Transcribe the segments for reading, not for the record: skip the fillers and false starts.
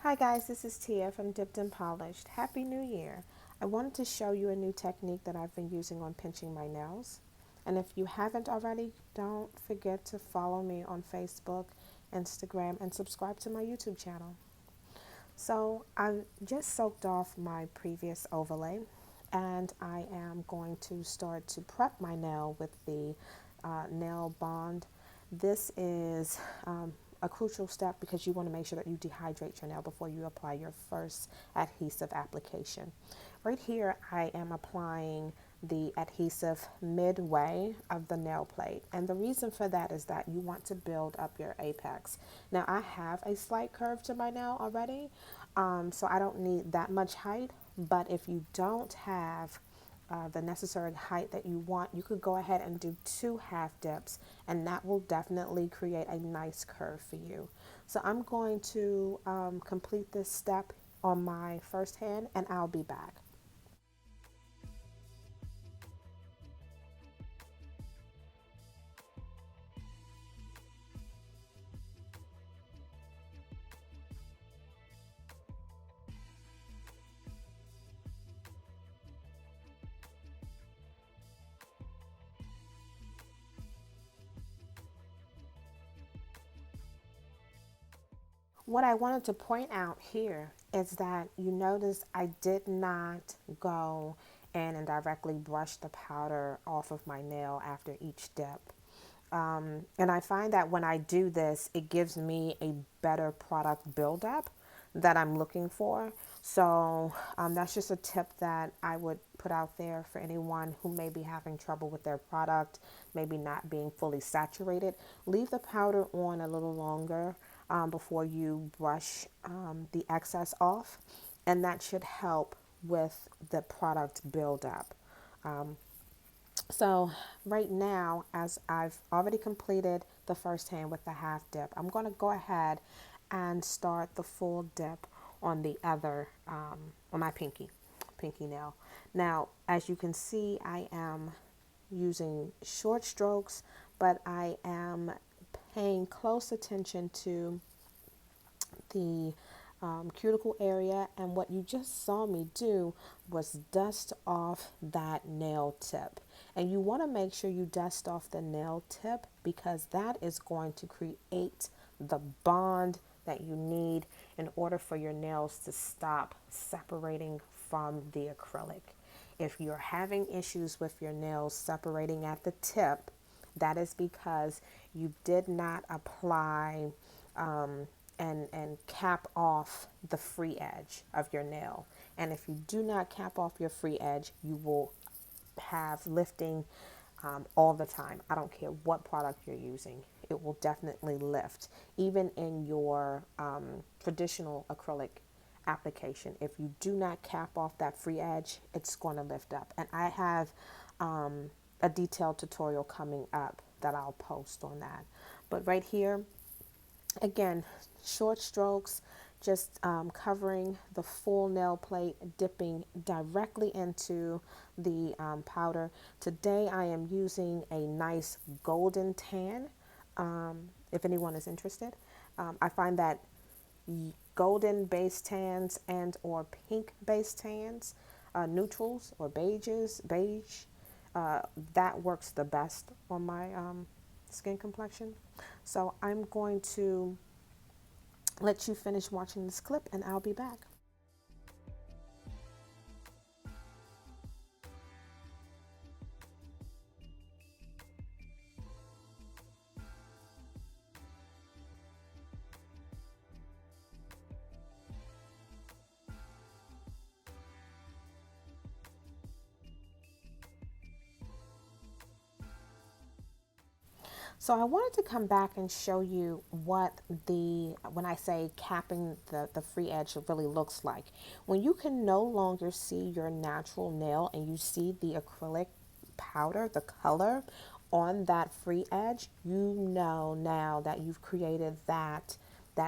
Hi guys, this is Tia from Dipped and Polished. Happy New Year. I wanted to show you a new technique that I've been using on pinching my nails. And if you haven't already, don't forget to follow me on Facebook, Instagram, and subscribe to my YouTube channel. So I just soaked off my previous overlay and I am going to start to prep my nail with the nail bond. This is a crucial step because you want to make sure that you dehydrate your nail before you apply your first adhesive application. Right here I am applying the adhesive midway of the nail plate, and the reason for that is that you want to build up your apex. Now I have a slight curve to my nail already, so I don't need that much height, but if you don't have the necessary height that you want, you could go ahead and do 2 half dips, and that will definitely create a nice curve for you. So I'm going to complete this step on my first hand and I'll be back. What I wanted to point out here is that you notice I did not go in and directly brush the powder off of my nail after each dip. And I find that when I do this, it gives me a better product buildup that I'm looking for. So that's just a tip that I would put out there for anyone who may be having trouble with their product, maybe not being fully saturated. Leave the powder on a little longer before you brush the excess off, and that should help with the product buildup. So right now, as I've already completed the first hand with the half dip, I'm going to go ahead and start the full dip on the other, on my pinky nail. Now, as you can see, I am using short strokes, but I am paying close attention to the cuticle area, and what you just saw me do was dust off that nail tip. And you want to make sure you dust off the nail tip because that is going to create the bond that you need in order for your nails to stop separating from the acrylic. If you're having issues with your nails separating at the tip, that is because you did not apply and cap off the free edge of your nail. And if you do not cap off your free edge, you will have lifting all the time. I don't care what product you're using, it will definitely lift. Even in your traditional acrylic application, if you do not cap off that free edge, it's going to lift up. And I have a detailed tutorial coming up that I'll post on that. But right here, again, short strokes, just covering the full nail plate, dipping directly into the powder. Today I am using a nice golden tan, if anyone is interested. I find that golden base tans and or pink base tans, neutrals or beige, that works the best on my skin complexion. So I'm going to let you finish watching this clip and I'll be back. So I wanted to come back and show you what when I say capping the free edge really looks like. When you can no longer see your natural nail and you see the acrylic powder, the color on that free edge, you know now that you've created that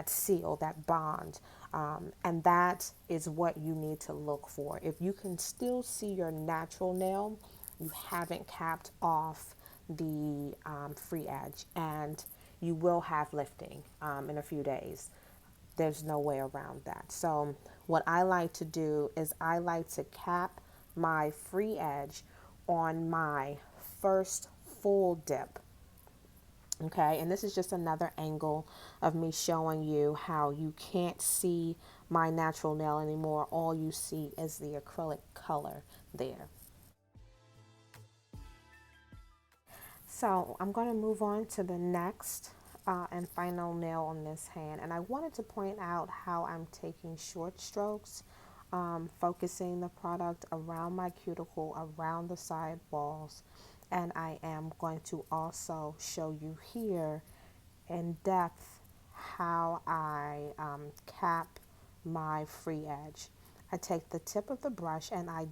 seal, that bond. And that is what you need to look for. If you can still see your natural nail, you haven't capped off the free edge, and you will have lifting in a few days. There's no way around that. So what I like to do is I like to cap my free edge on my first full dip. Okay, and this is just another angle of me showing you how you can't see my natural nail anymore. All you see is the acrylic color there. So I'm going to move on to the next and final nail on this hand. And I wanted to point out how I'm taking short strokes, focusing the product around my cuticle, around the side walls. And I am going to also show you here in depth how I cap my free edge. I take the tip of the brush and I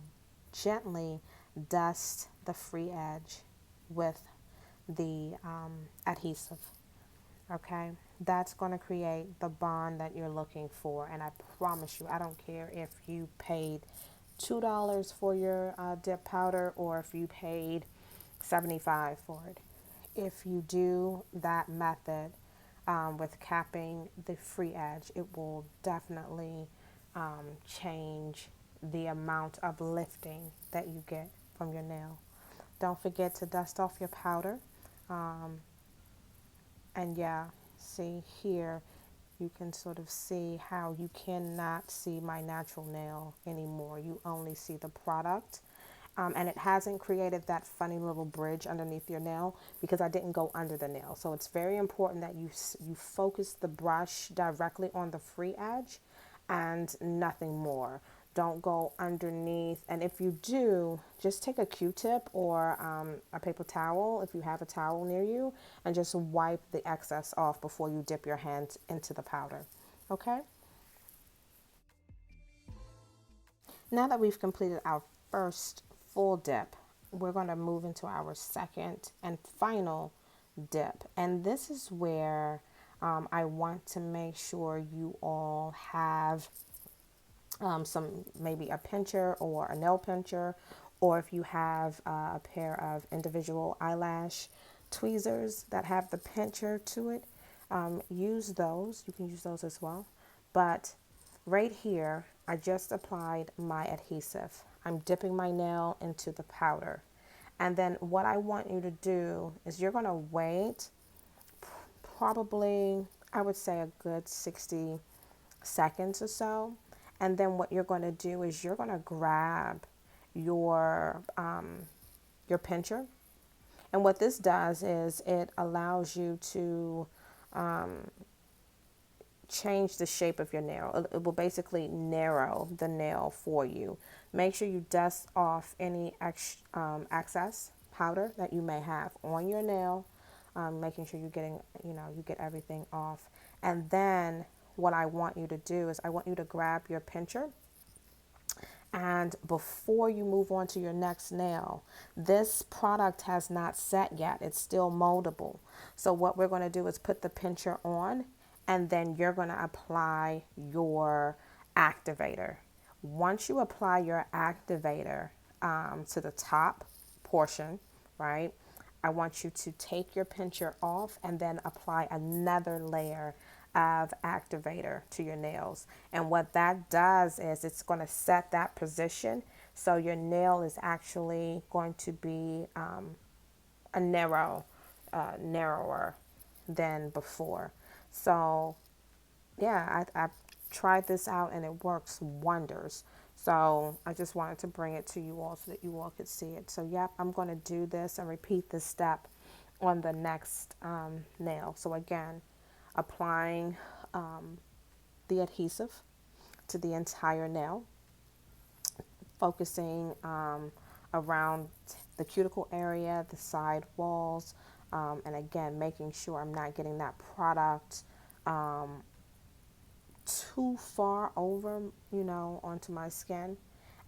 gently dust the free edge with the adhesive. Okay, that's going to create the bond that you're looking for. And I promise you, I don't care if you paid $2 for your dip powder or if you paid 75 for it. If you do that method with capping the free edge, it will definitely change the amount of lifting that you get from your nail. Don't forget to dust off your powder. Um, and yeah, see here, you can sort of see how you cannot see my natural nail anymore. You only see the product. And it hasn't created that funny little bridge underneath your nail because I didn't go under the nail. So it's very important that you focus the brush directly on the free edge and nothing more. Don't go underneath. And if you do, just take a Q-tip or a paper towel if you have a towel near you and just wipe the excess off before you dip your hand into the powder. Okay? Now that we've completed our first full dip, we're going to move into our second and final dip. And this is where I want to make sure you all have some, maybe a pincher or a nail pincher, or if you have a pair of individual eyelash tweezers that have the pincher to it, use those. You can use those as well. But right here, I just applied my adhesive. I'm dipping my nail into the powder. And then what I want you to do is you're going to wait probably, I would say a good 60 seconds or so. And then what you're going to do is you're going to grab your your pincher. And what this does is it allows you to change the shape of your nail. It will basically narrow the nail for you. Make sure you dust off any excess powder that you may have on your nail, making sure you're getting, you get everything off. And then what I want you to do is I want you to grab your pincher. And before you move on to your next nail, this product has not set yet. It's still moldable. So what we're going to do is put the pincher on and then you're going to apply your activator. Once you apply your activator to the top portion, right, I want you to take your pincher off and then apply another layer of activator to your nails. And what that does is it's going to set that position so your nail is actually going to be a narrower than before. So yeah, I tried this out and it works wonders. So I just wanted to bring it to you all so that you all could see it. So yep, I'm going to do this and repeat this step on the next nail. So again, applying the adhesive to the entire nail, focusing around the cuticle area, the side walls, and again, making sure I'm not getting that product too far over, onto my skin.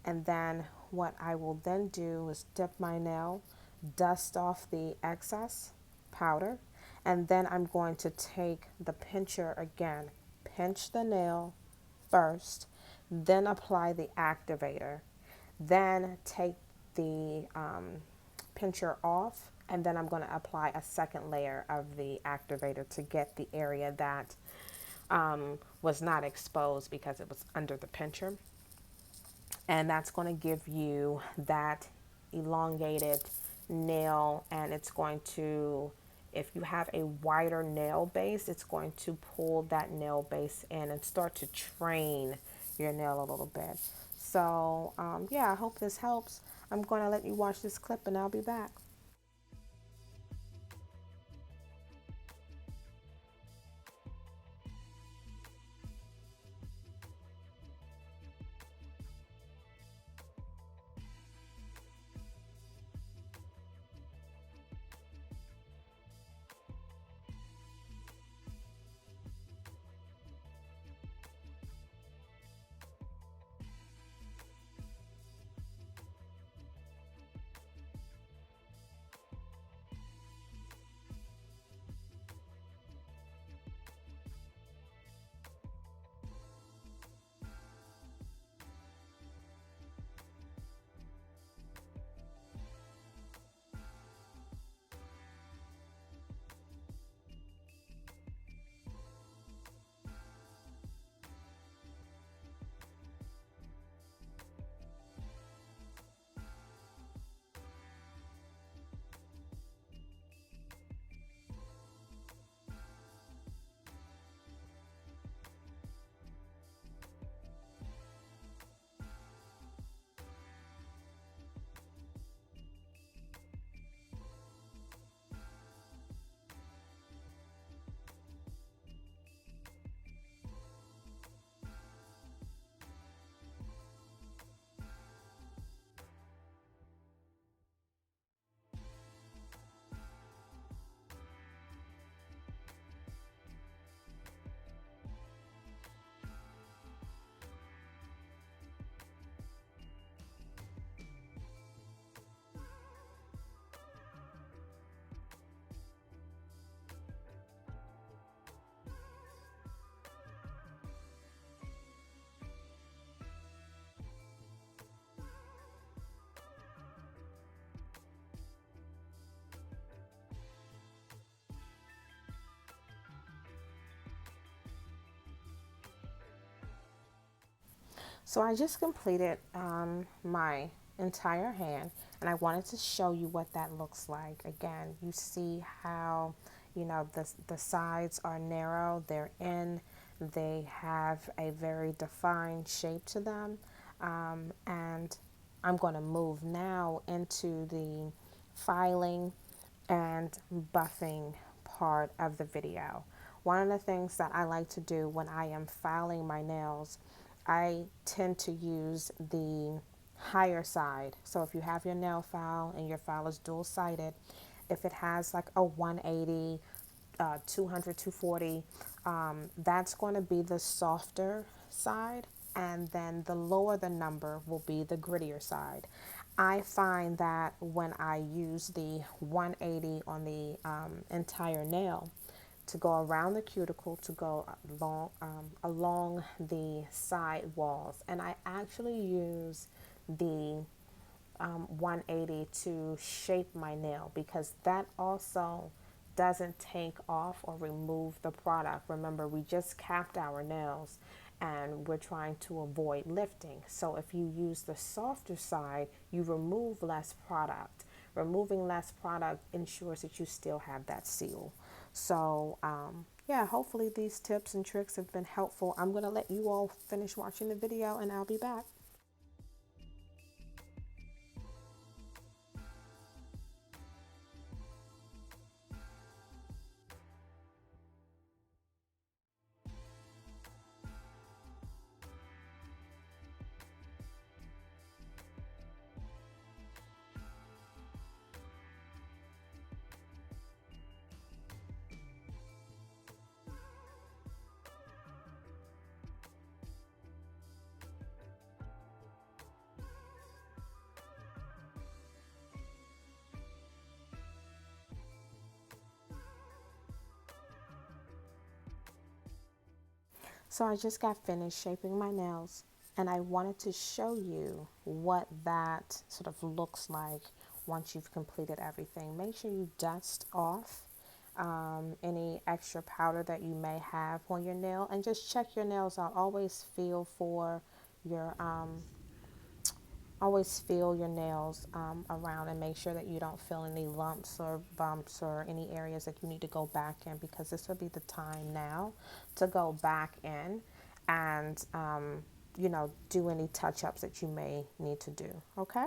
And then what I will then do is dip my nail, dust off the excess powder, and then I'm going to take the pincher again, pinch the nail first, then apply the activator, then take the pincher off, and then I'm going to apply a second layer of the activator to get the area that was not exposed because it was under the pincher. And that's going to give you that elongated nail, and it's going to, if you have a wider nail base, it's going to pull that nail base in and start to train your nail a little bit. So yeah, I hope this helps. I'm going to let you watch this clip and I'll be back. So I just completed my entire hand, and I wanted to show you what that looks like. Again, you see how, you know, the sides are narrow, they're in, they have a very defined shape to them. And I'm going to move now into the filing and buffing part of the video. One of the things that I like to do when I am filing my nails, I tend to use the higher side. So if you have your nail file and your file is dual sided, if it has like a 180, 200, 240, that's going to be the softer side, and then the lower the number will be the grittier side. I find that when I use the 180 on the entire nail to go around the cuticle, to go along the side walls, and I actually use the 180 to shape my nail, because that also doesn't take off or remove the product. Remember, we just capped our nails and we're trying to avoid lifting. So if you use the softer side, you remove less product. Removing less product ensures that you still have that seal. So yeah, hopefully these tips and tricks have been helpful. I'm going to let you all finish watching the video and I'll be back. So I just got finished shaping my nails, and I wanted to show you what that sort of looks like once you've completed everything. Make sure you dust off any extra powder that you may have on your nail, and just check your nails out. Your always feel your nails around, and make sure that you don't feel any lumps or bumps or any areas that you need to go back in, because this will be the time now to go back in and do any touch-ups that you may need to do. Okay.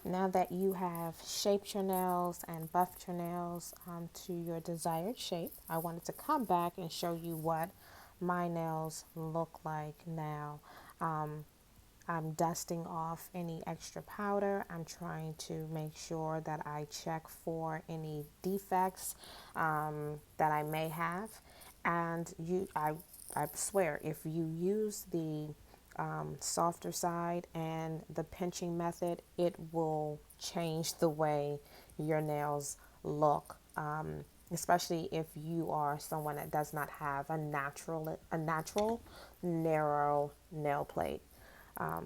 Now that you have shaped your nails and buffed your nails to your desired shape, I wanted to come back and show you what my nails look like now. Um, I'm dusting off any extra powder. I'm trying to make sure that I check for any defects that I may have. And I swear, if you use the softer side and the pinching method, it will change the way your nails look. Especially if you are someone that does not have a natural narrow nail plate.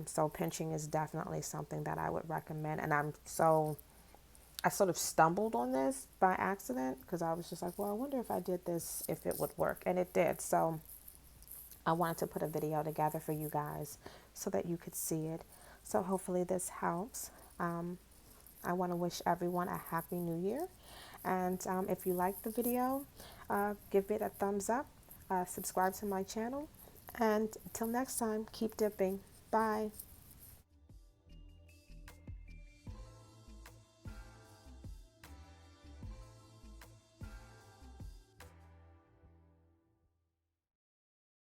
So pinching is definitely something that I would recommend. And I sort of stumbled on this by accident, because I was just like, well, I wonder if I did this, if it would work. And it did. So I wanted to put a video together for you guys so that you could see it. So hopefully this helps. I want to wish everyone a happy new year. And if you like the video, give it a thumbs up, subscribe to my channel. And until next time, keep dipping. Bye.